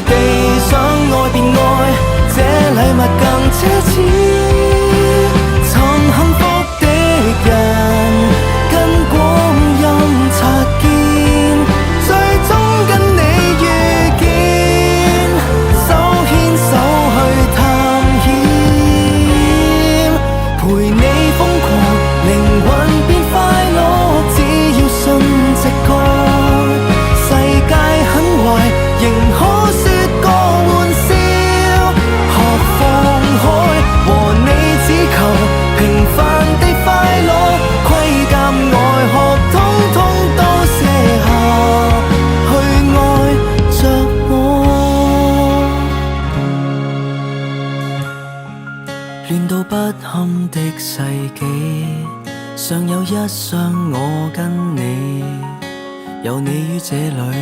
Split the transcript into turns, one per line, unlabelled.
地想愛便愛，這禮物更奢侈。尋幸福的人，跟光陰擦肩，最終跟你遇見，手牽手去探險，陪你瘋狂，靈魂變快樂，只要信直覺。世界很壞，仍可說個玩笑，學放開，和你只求平凡的快樂，盔甲外殼通通都卸下，去愛着我。亂到不堪的世紀，尚有一雙我跟你，有你於這裡。